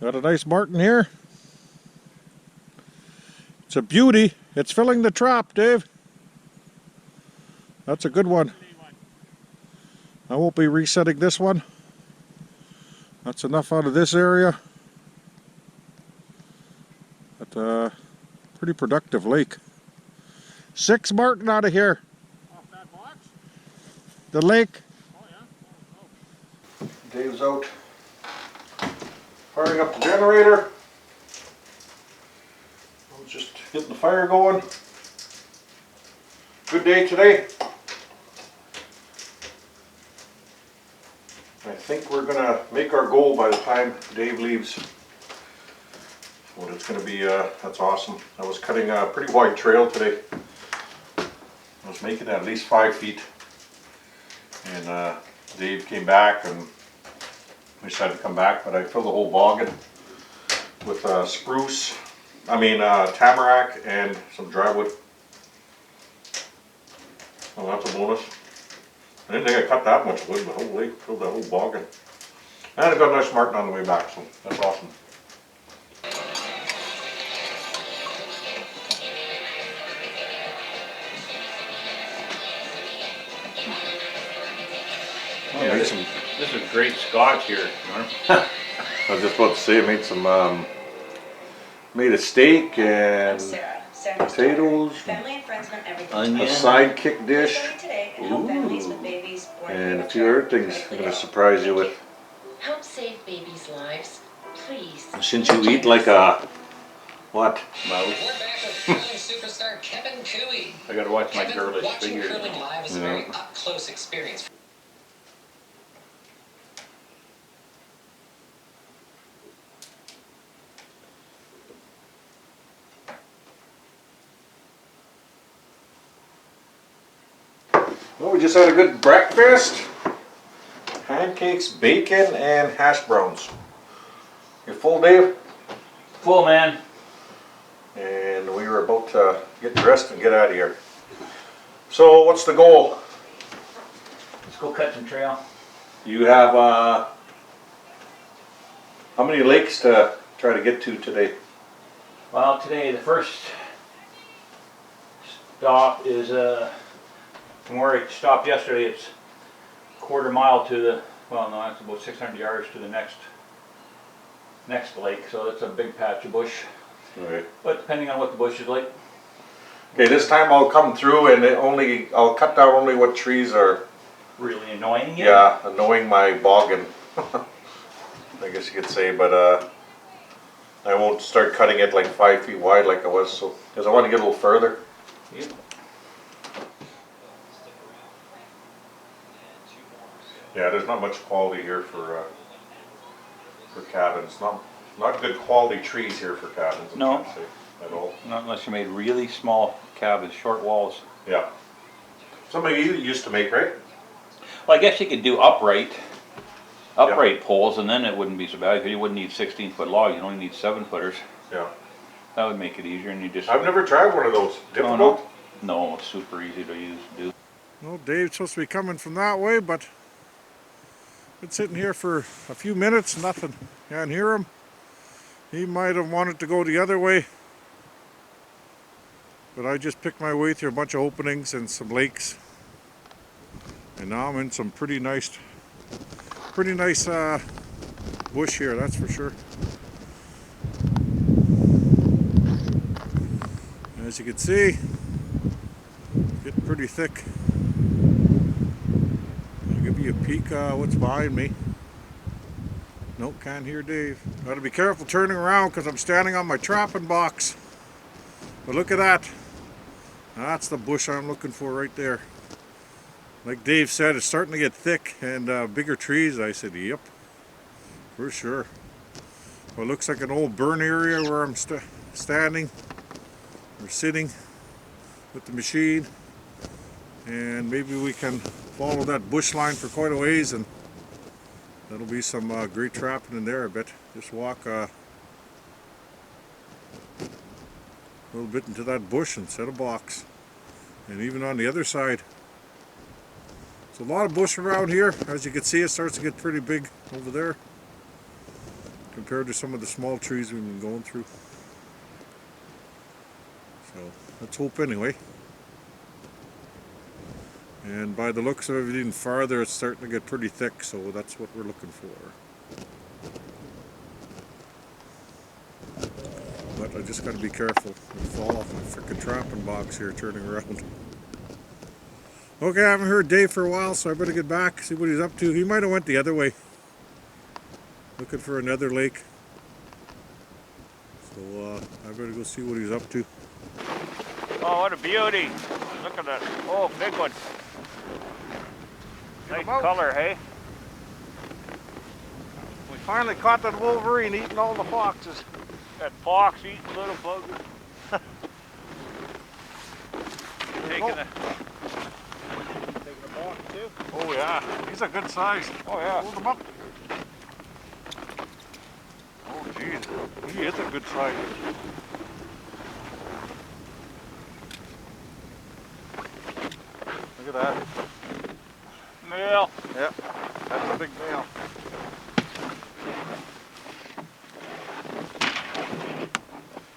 Got a nice martin here. It's a beauty. It's filling the trap, Dave. That's a good one. I won't be resetting this one. That's enough out of this area. But pretty productive lake. 6 martin out of here. Off that box? The lake. Oh yeah. Dave's out firing up the generator. I was just getting the fire going. Good day today. I think we're gonna make our goal by the time Dave leaves. Well, it's gonna be, that's awesome. I was cutting a pretty wide trail today. I was making at least 5 feet. And Dave came back and we decided to come back, but I filled the whole bog in with tamarack and some drywood. Well, that's a bonus. I didn't think I cut that much wood, but holy, filled that whole bog in. And I got a nice martin on the way back, so that's awesome. Yeah, this is great scotch here, Norm. I was just about to say, I made some, made a steak and potatoes, Onion. a sidekick dish, and a few other things I'm going to surprise you with. Help save babies' lives, please. Since you eat like a, what? Mouse. We're back with curling superstar Kevin Cooey. I gotta watch my Kevin, girlish watching figure. curling live is a very up-close experience. Well, we just had a good breakfast. Pancakes, bacon, and hash browns. You full, Dave? Full, man. And we were about to get dressed and get out of here. So, what's the goal? Let's go cut some trail. You have, how many lakes to try to get to today? Well, today the first stop is from where it stopped yesterday. It's a quarter mile to the, well, no, it's about 600 yards to the next lake. So that's a big patch of bush. Okay. But depending on what the bush is like. Okay, this time I'll come through and I'll cut down only what trees are, Really annoying you. yeah, annoying my boggin. I guess you could say, but I won't start cutting it like 5 feet wide like I was, so, because I want to get a little further. Yep. Yeah, there's not much quality here for cabins. Not good quality trees here for cabins. I'm No. trying to say, at all. Not unless you made really small cabins, short walls. Yeah. Something you used to make, right? Well, I guess you could do upright poles, and then it wouldn't be so bad. You wouldn't need 16-foot logs. You only need 7-footers. Yeah. That would make it easier, and you just. I've never tried one of those. Difficult? No, it's super easy to use. Well, Dave's supposed to be coming from that way, but been sitting here for a few minutes, nothing. Can't hear him. He might have wanted to go the other way, but I just picked my way through a bunch of openings and some lakes, and now I'm in some pretty nice bush here, that's for sure. As you can see, getting pretty thick. I'll give you a peek what's behind me. Nope, can't hear Dave. Gotta be careful turning around because I'm standing on my trapping box. But look at that. That's the bush I'm looking for right there. Like Dave said, it's starting to get thick and bigger trees. I said, yep, for sure. Well, it looks like an old burn area where I'm standing or sitting with the machine. And maybe we can follow that bush line for quite a ways, and that'll be some great trapping in there, I bet. Just walk a little bit into that bush and set a box. And even on the other side. There's a lot of bush around here. As you can see, it starts to get pretty big over there. compared to some of the small trees we've been going through. So let's hope anyway. And by the looks of it, even farther, it's starting to get pretty thick, so that's what we're looking for. But I just got to be careful. I'll fall off my frickin' trapping box here turning around. Okay, I haven't heard Dave for a while, so I better get back, see what he's up to. He might have went the other way, looking for another lake. So I better go see what he's up to. Oh, what a beauty. Look at that. Oh, big one. Nice color, hey? We finally caught that wolverine eating all the foxes. That fox eating little buggers. Taking a box too. Oh yeah, he's a good size. Oh yeah. Hold him up. Oh geez, he is a good size. Look at that. Male. Yep, that's a big male.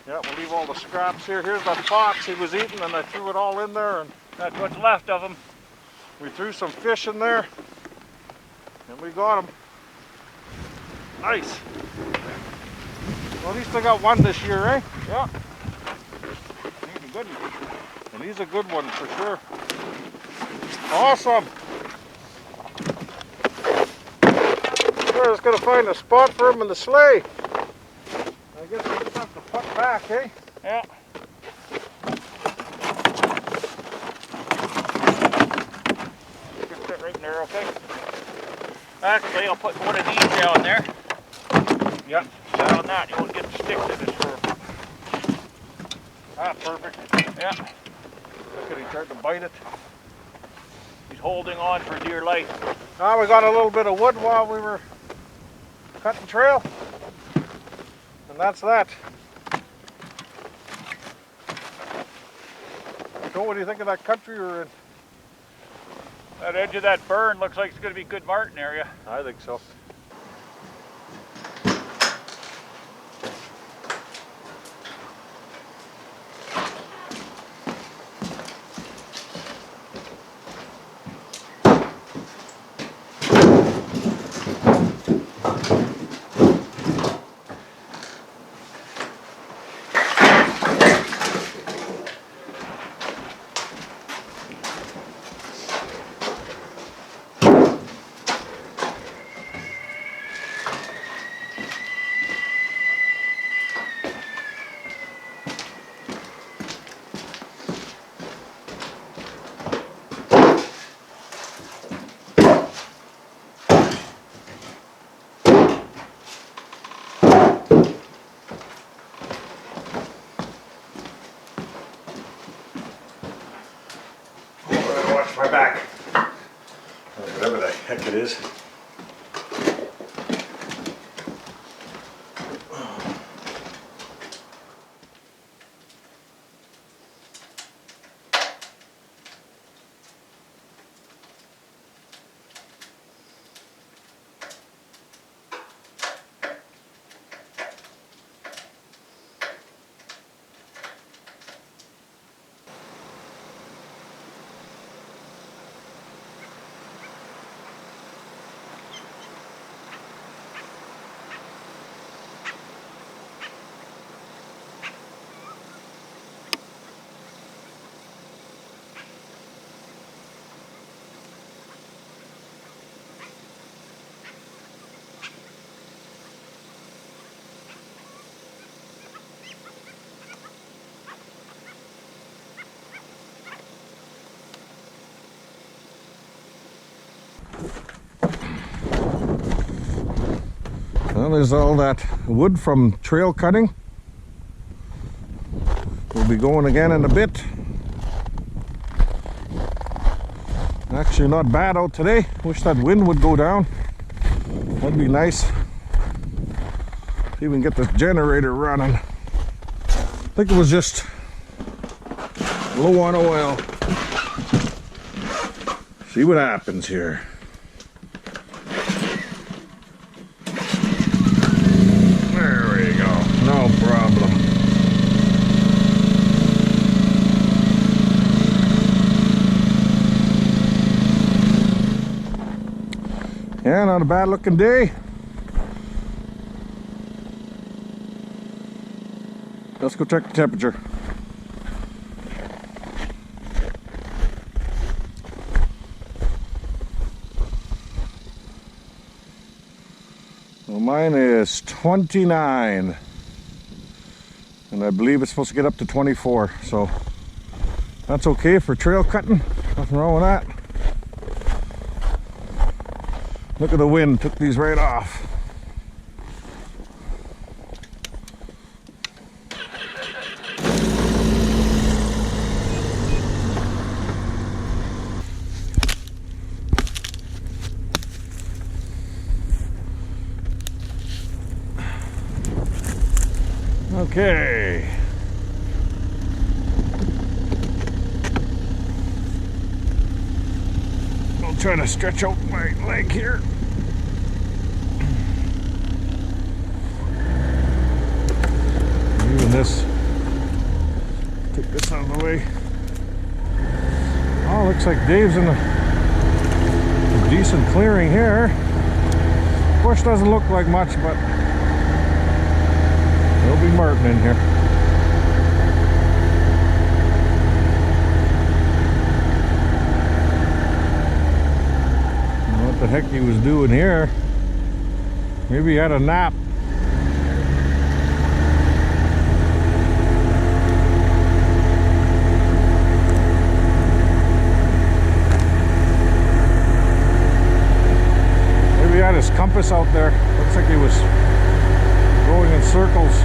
Yeah, we'll leave all the scraps here. Here's that fox he was eating, and I threw it all in there, and That's what's left of him. we threw some fish in there, and we got him. Nice. Well, at least I got one this year, eh? Yeah. He's a good one. And he's a good one for sure. Awesome. We're just gonna find a spot for him in the sleigh. I guess we'll just have to put back, eh? Yeah. Just sit right in there, okay? Actually, I'll put one of these down there. Yep. Down that, you won't get the sticks in this fur. Ah, perfect. Yeah. Look at he tried to bite it. He's holding on for dear life. Now we got a little bit of wood while we were cutting trail. And that's that. So what do you think of that country we're in? That edge of that burn looks like it's going to be a good marten area. I think so. My back. Whatever the heck it is. Well, there's all that wood from trail cutting. We'll be going again in a bit. Actually not bad out today. Wish that wind would go down. That'd be nice. See if we can get this generator running. I think it was just low on oil. See what happens here. not a bad looking day. Let's go check the temperature. Well, mine is 29, and I believe it's supposed to get up to 24, so that's okay for trail cutting. Nothing wrong with that. Look at the wind, took these right off. Okay. I'll try to stretch out my leg here. Even this. Take this out of the way. Oh, looks like Dave's in a decent clearing here. Bush doesn't look like much, but there'll be Martin in here. I don't know what the heck he was doing here. Maybe he had a nap. Maybe he had his compass out there. Looks like he was going in circles.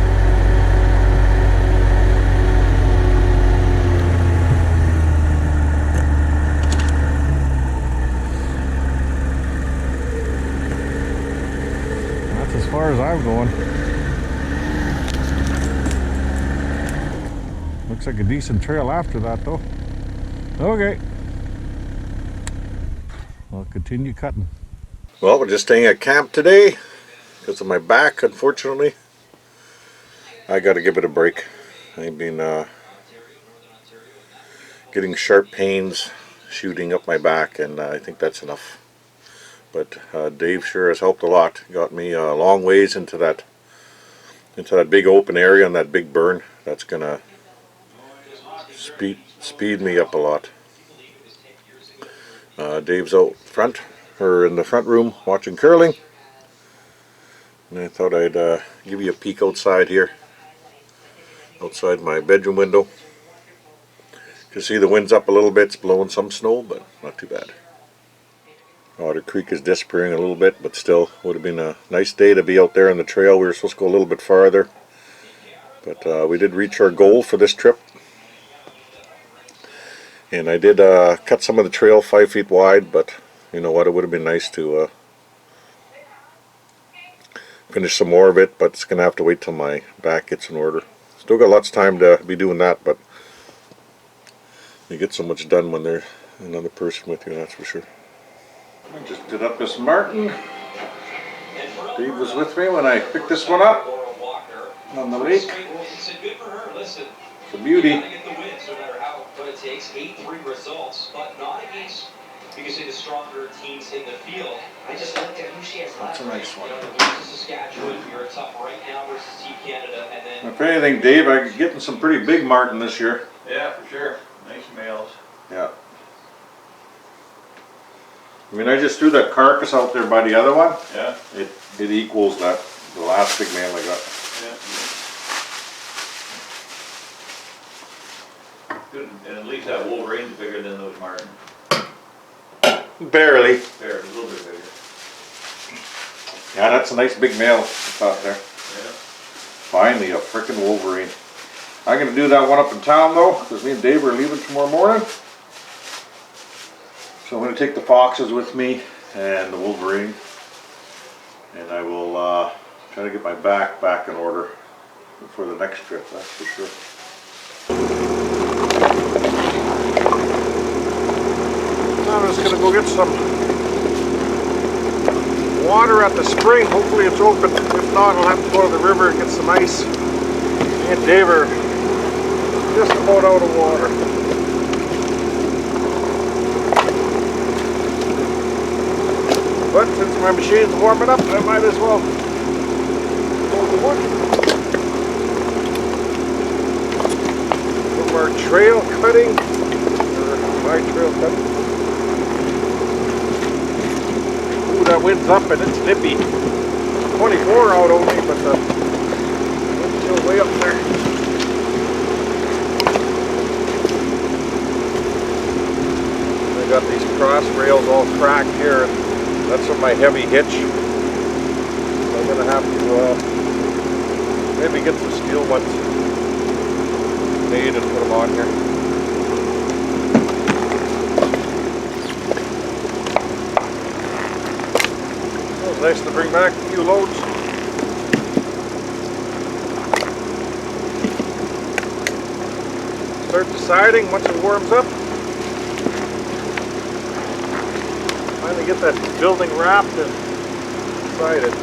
That's as far as I'm going. Looks like a decent trail after that though. Okay. I'll continue cutting. Well, we're just staying at camp today because of my back, unfortunately. I got to give it a break. I've been getting sharp pains shooting up my back, and I think that's enough. But Dave sure has helped a lot. Got me a long ways into that big open area and that big burn. That's gonna speed me up a lot. Dave's out front, or in the front room, watching curling. And I thought I'd give you a peek outside here. Outside my bedroom window. You can see the wind's up a little bit. It's blowing some snow, but not too bad. Otter Creek is disappearing a little bit, but still would have been a nice day to be out there on the trail. We were supposed to go a little bit farther, but we did reach our goal for this trip. And I did cut some of the trail 5 feet wide, but you know what, it would have been nice to finish some more of it, but it's going to have to wait till my back gets in order. Still got lots of time to be doing that, but you get so much done when there's another person with you, that's for sure. I just did up this Martin. Dave was with me when I picked this one up on the lake. It's a beauty. You can see the stronger teams in the field. I just looked at who she has That's a nice one. Saskatchewan, you're tough right now versus Team Canada, and then. If anything, Dave, I'm getting some pretty big Martin this year. Yeah, for sure. Nice males. Yeah. I mean, I just threw that carcass out there by the other one. Yeah. It equals the last big male I got. Yeah. Good. And at least that Wolverine's bigger than those Martin. Barely. They're a little bit bigger. Yeah, that's a nice big male out there. Yeah. Finally, a frickin' Wolverine. I'm gonna do that one up in town though, because me and Dave are leaving tomorrow morning. So I'm gonna take the foxes with me and the Wolverine, and I will try to get my back in order for the next trip. That's for sure. I'm just gonna go get some water at the spring. Hopefully it's open. If not, I'll have to go to the river and get some ice. Me and Dave are just about out of water. what? Since my machine's warming up, I might as well load the wood. From our trail cutting, or my trail cutting. Ooh, that wind's up and it's nippy. 24 out only, but the wind's still way up there. I got these cross rails all cracked here, and that's from my heavy hitch. So I'm gonna have to maybe get some steel ones made and put them on here. It was nice to bring back a few loads. Start deciding once it warms up. Finally get that building wrapped and decided.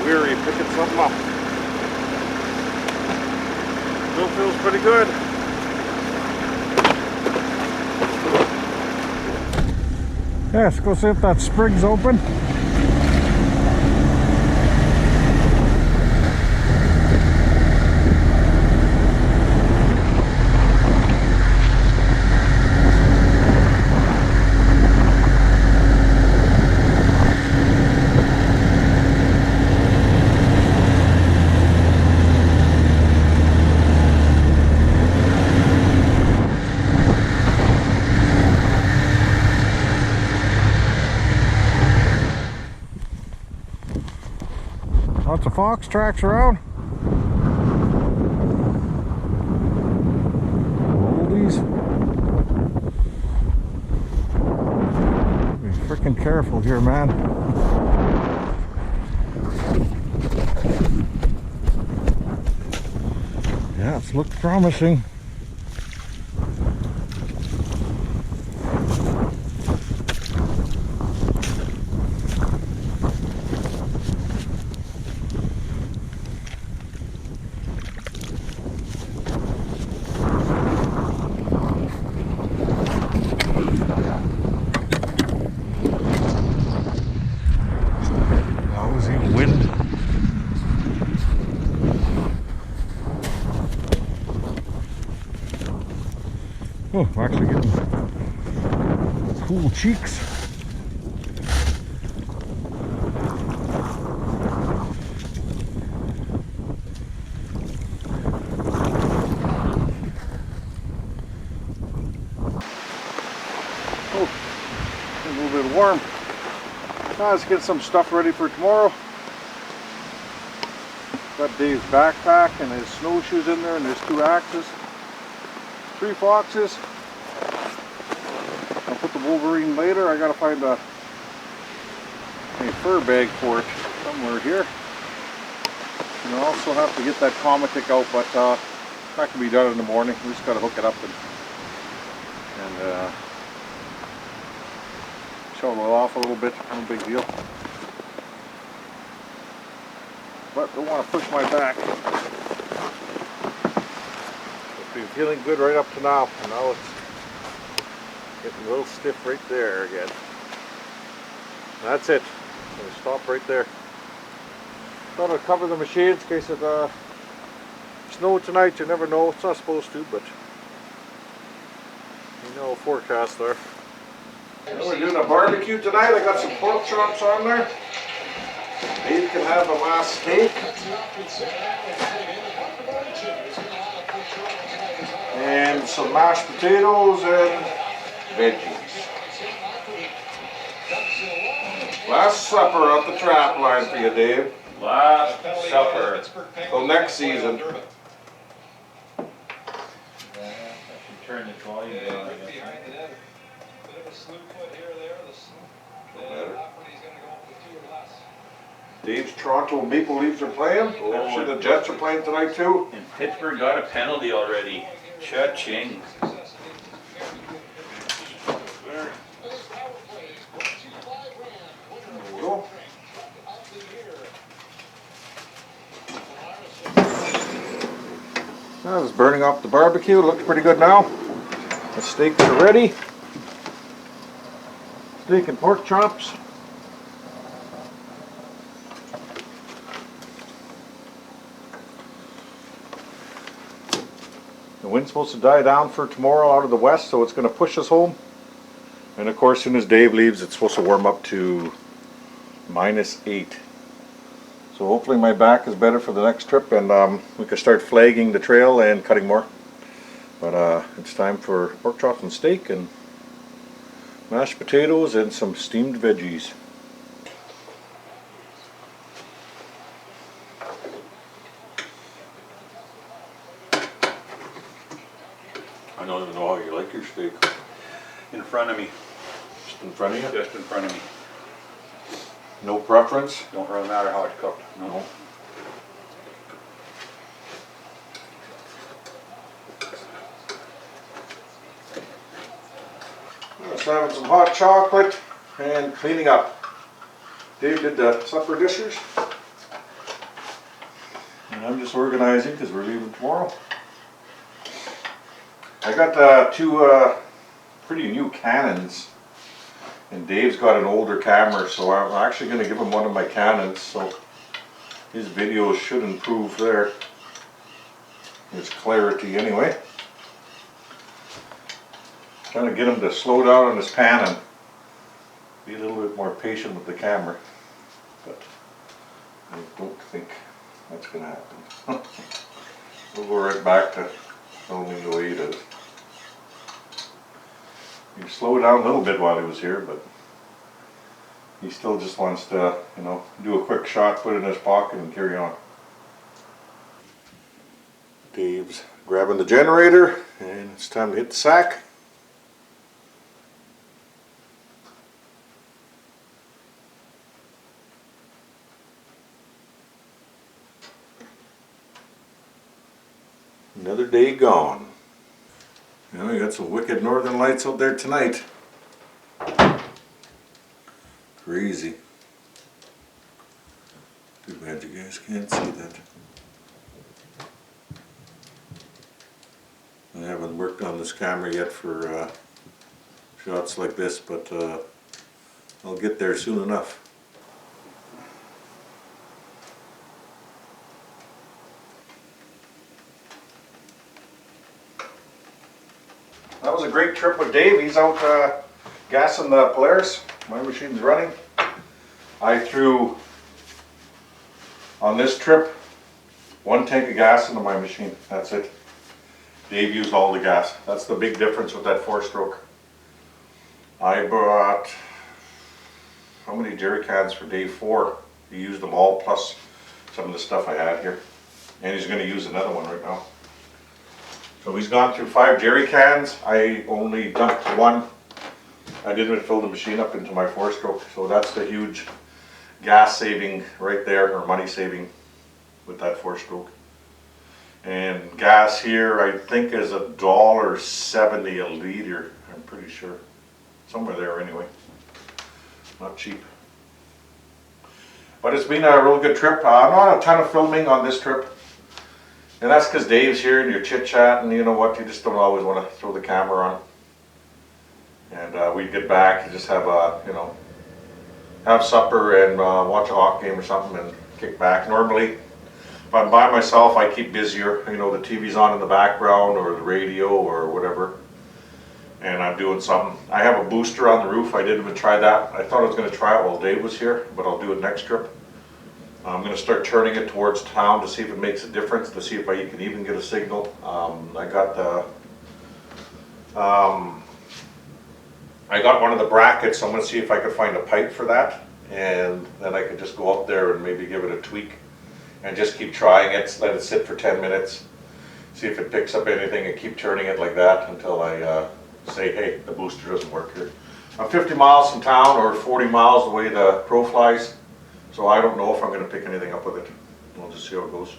Weary picking something up. Still feels pretty good. Yeah, let's go see if that spring's open. Lots of fox tracks around. Oldies. Be freaking careful here, man. Yeah, it's looked promising. Wind. Oh, I'm actually getting cool cheeks. Oh, a little bit warm. Now let's get some stuff ready for tomorrow. Got Dave's backpack and his snowshoes in there, and there's 2 axes, 3 foxes. I'll put the Wolverine later. I gotta find a fur bag for it somewhere here. And I also have to get that Comatic out, but that can be done in the morning. We just gotta hook it up and shovel it off a little bit. No big deal. But don't want to push my back. It's been feeling good right up to now, and now it's getting a little stiff right there again. That's it. I'm going to stop right there. Thought I'd cover the machine in case it snowed tonight. You never know. It's not supposed to, but you know, forecast there. We're doing a barbecue tonight. I got some pork chops on there. Dave can have a last steak. And some mashed potatoes and veggies. Last supper at the trap line for you, Dave. Last supper. Till next season. Turn the volume down. I guess. Dave's Toronto Maple Leafs are playing. Actually, the Jets are playing tonight too. And Pittsburgh got a penalty already. Cha-ching. There we go. I was burning up the barbecue. Looks pretty good now. The steaks are ready. Steak and pork chops. The wind's supposed to die down for tomorrow out of the west, so it's going to push us home. And of course, as soon as Dave leaves, it's supposed to warm up to -8. So hopefully my back is better for the next trip, and we can start flagging the trail and cutting more. But it's time for pork chops and steak and mashed potatoes and some steamed veggies. I don't even know how you like your steak. In front of me. Just in front of you? Just in front of me. No preference? Don't really matter how it's cooked. No. Just having some hot chocolate and cleaning up. Dave did the supper dishes. And I'm just organizing because we're leaving tomorrow. I got two pretty new Canons. And Dave's got an older camera, so I'm actually going to give him one of my Canons, so his videos should improve there. His clarity anyway. Trying to get him to slow down on his pan and be a little bit more patient with the camera. But I don't think that's going to happen. We'll go right back to filming the way he does. He slowed down a little bit while he was here, but he still just wants to, you know, do a quick shot, put it in his pocket and carry on. Dave's grabbing the generator and it's time to hit the sack. Another day gone. You know, you got some wicked northern lights out there tonight. Crazy. Too bad you guys can't see that. I haven't worked on this camera yet for shots like this, but I'll get there soon enough. That was a great trip with Dave. He's out gassing the Polaris. My machine's running. I threw, on this trip, 1 tank of gas into my machine. That's it. Dave used all the gas. That's the big difference with that 4-stroke. I brought, how many jerry cans for day 4? He used them all, plus some of the stuff I had here. And he's going to use another one right now. So he's gone through 5 jerry cans. I only dumped 1. I didn't fill the machine up into my 4-stroke. So that's the huge gas saving right there, or money saving with that 4-stroke. And gas here I think is $1.70 a liter. I'm pretty sure. Somewhere there anyway. Not cheap. But it's been a real good trip. Not a ton of filming on this trip. And that's because Dave's here and you're chit-chat, and you know what, you just don't always want to throw the camera on. And we'd get back and just have a, you know, have supper and watch a hockey game or something and kick back. Normally, if I'm by myself, I keep busier. You know, the TV's on in the background or the radio or whatever. and I'm doing something. I have a booster on the roof. I didn't even try that. I thought I was going to try it while Dave was here, but I'll do it next trip. I'm going to start turning it towards town to see if it makes a difference, to see if I can even get a signal. I got one of the brackets, so I'm going to see if I can find a pipe for that, and then I could just go up there and maybe give it a tweak and just keep trying it, let it sit for 10 minutes, see if it picks up anything, and keep turning it like that until I say, hey, the booster doesn't work here. I'm 50 miles from town, or 40 miles the way the crow flies, so I don't know if I'm going to pick anything up with it. We'll just see how it goes.